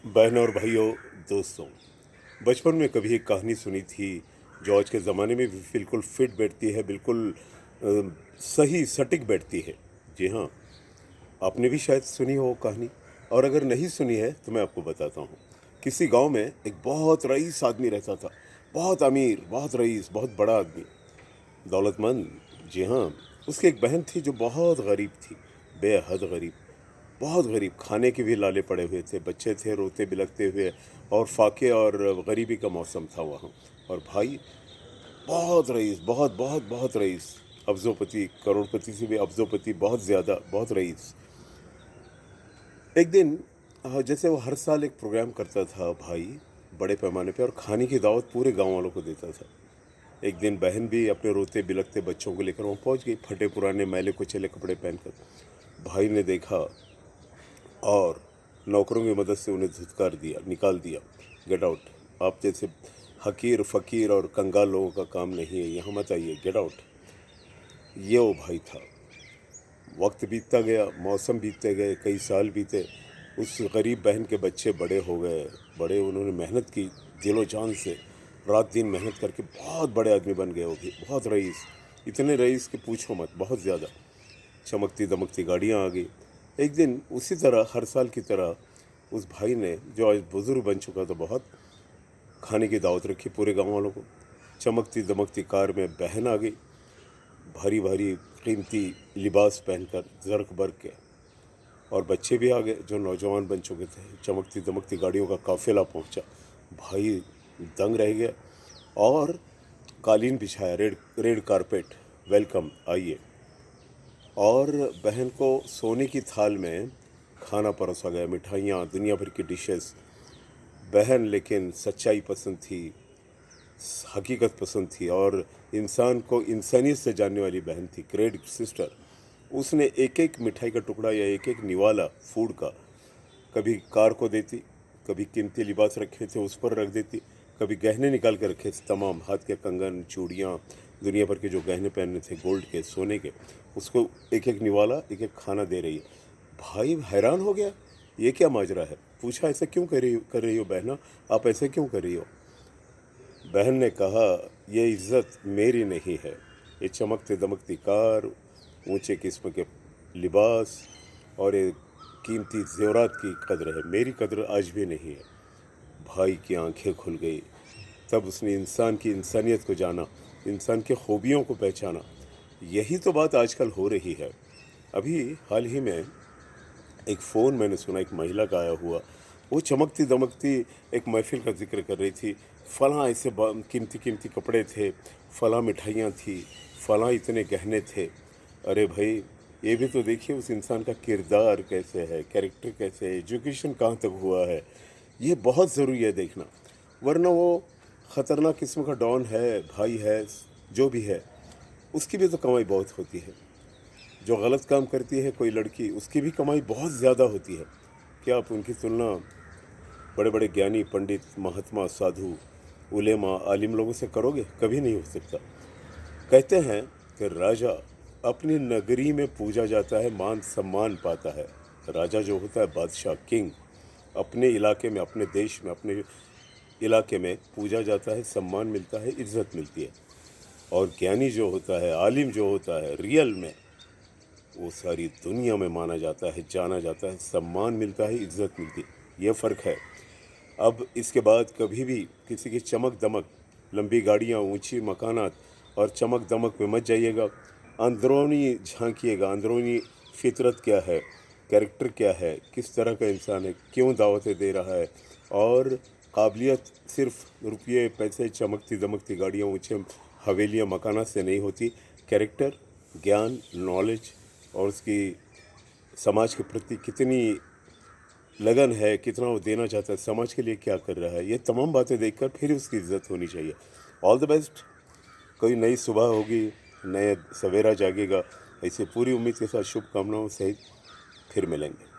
बहनों और भाइयों, दोस्तों, बचपन में कभी एक कहानी सुनी थी जो आज के ज़माने में भी बिल्कुल फिट बैठती है, बिल्कुल सही सटीक बैठती है। जी हाँ, आपने भी शायद सुनी हो वो कहानी, और अगर नहीं सुनी है तो मैं आपको बताता हूँ। किसी गांव में एक बहुत रईस आदमी रहता था। बहुत अमीर, बहुत रईस, बहुत बड़ा आदमी, दौलतमंद। जी हाँ, उसकी एक बहन थी जो बहुत गरीब थी, बेहद गरीब, बहुत गरीब। खाने के भी लाले पड़े हुए थे, बच्चे थे रोते बिलखते हुए, और फाके और गरीबी का मौसम था वहाँ। और भाई बहुत रईस, बहुत बहुत बहुत रईस, अब्जोपति, करोड़पति से भी अब्जोपति, बहुत ज़्यादा, बहुत रईस। एक दिन जैसे वो हर साल एक प्रोग्राम करता था भाई, बड़े पैमाने पे, और खाने की दावत पूरे गांव वालों को देता था। एक दिन बहन भी अपने रोते बिलखते बच्चों को लेकर वहाँ पहुँच गई, फटे पुराने मैले कुचेले कपड़े पहनकर। भाई ने देखा और नौकरों की मदद से उन्हें धुतकार दिया, निकाल दिया। गेट आउट, आप जैसे हकीर फ़कीर और कंगाल लोगों का काम नहीं है, यहाँ मत आइए, गेट आउट। ये वो भाई था। वक्त बीतता गया, मौसम बीतते गए, कई साल बीते। उस गरीब बहन के बच्चे बड़े हो गए, बड़े, उन्होंने मेहनत की दिलो जान से, रात दिन मेहनत करके बहुत बड़े आदमी बन गए। वो भी बहुत रईस, इतने रईस कि पूछो मत, बहुत ज़्यादा। चमकती दमकती गाड़ियाँ आ गई। एक दिन उसी तरह, हर साल की तरह, उस भाई ने, जो आज बुज़ुर्ग बन चुका था बहुत, खाने की दावत रखी पूरे गांव वालों को। चमकती दमकती कार में बहन आ गई, भारी भारी कीमती लिबास पहनकर, जर्क बर्क के। और बच्चे भी आ गए जो नौजवान बन चुके थे। चमकती दमकती गाड़ियों का काफिला पहुंचा। भाई दंग रह गया। और कालीन बिछाया, रेड रेड कारपेट, वेलकम, आइए। और बहन को सोने की थाल में खाना परोसा गया, मिठाइयाँ, दुनिया भर की डिशेस। बहन लेकिन सच्चाई पसंद थी, हकीकत पसंद थी, और इंसान को इंसानियत से जानने वाली बहन थी, ग्रेट सिस्टर। उसने एक एक मिठाई का टुकड़ा या एक एक निवाला फूड का कभी कार को देती, कभी कीमती लिबास रखे थे उस पर रख देती, कभी गहने निकाल कर रखे थे तमाम, हाथ के कंगन, चूड़ियाँ, दुनिया भर के जो गहने पहनने थे, गोल्ड के, सोने के, उसको एक एक निवाला, एक एक खाना दे रही है। भाई हैरान हो गया, ये क्या माजरा है। पूछा, ऐसा क्यों कर रही हो बहना, आप ऐसे क्यों कर रही हो। बहन ने कहा, ये इज्जत मेरी नहीं है, ये चमकती दमकती कार, ऊंचे किस्म के लिबास और ये कीमती जेवरात की कदर है, मेरी कदर आज भी नहीं है। भाई की आंखें खुल गई। तब उसने इंसान की इंसानियत को जाना, इंसान के खूबियों को पहचाना। यही तो बात आजकल हो रही है। अभी हाल ही में एक फ़ोन मैंने सुना, एक महिला का आया हुआ। वो चमकती दमकती एक महफिल का जिक्र कर रही थी। फलां ऐसे कीमती कीमती कपड़े थे, फलां मिठाइयाँ थी, फलां इतने गहने थे। अरे भाई, ये भी तो देखिए उस इंसान का किरदार कैसे है, कैरेक्टर कैसे है, एजुकेशन कहाँ तक हुआ है। ये बहुत ज़रूरी है देखना, वरना वो ख़तरनाक किस्म का डॉन है, भाई है, जो भी है, उसकी भी तो कमाई बहुत होती है। जो गलत काम करती है कोई लड़की, उसकी भी कमाई बहुत ज़्यादा होती है। क्या आप उनकी तुलना बड़े बड़े ज्ञानी, पंडित, महात्मा, साधु, उलेमा, आलिम लोगों से करोगे? कभी नहीं हो सकता। कहते हैं कि राजा अपनी नगरी में पूजा जाता है, मान सम्मान पाता है। राजा जो होता है, बादशाह, किंग, अपने इलाके में, अपने देश में, अपने इलाके में पूजा जाता है, सम्मान मिलता है, इज्जत मिलती है। और ज्ञानी जो होता है, आलिम जो होता है, रियल में वो सारी दुनिया में माना जाता है, जाना जाता है, सम्मान मिलता है, इज्जत मिलती है। ये फ़र्क है। अब इसके बाद कभी भी किसी की चमक दमक, लंबी गाड़ियाँ, ऊंची मकानात और चमक दमक में मत जाइएगा। अंदरूनी झांकिएगा, अंदरूनी फितरत क्या है, कैरेक्टर क्या है, किस तरह का इंसान है, क्यों दावतें दे रहा है। और काबिलियत सिर्फ रुपये पैसे, चमकती दमकती गाड़ियाँ, ऊंचे हवेलियाँ, मकानात से नहीं होती। कैरेक्टर, ज्ञान, नॉलेज, और उसकी समाज के प्रति कितनी लगन है, कितना वो देना चाहता है, समाज के लिए क्या कर रहा है, ये तमाम बातें देखकर फिर उसकी इज्जत होनी चाहिए। All the best. कोई नई सुबह होगी, नए सवेरा जागेगा। ऐसे पूरी उम्मीद के साथ, शुभकामनाओं सहित फिर मिलेंगे।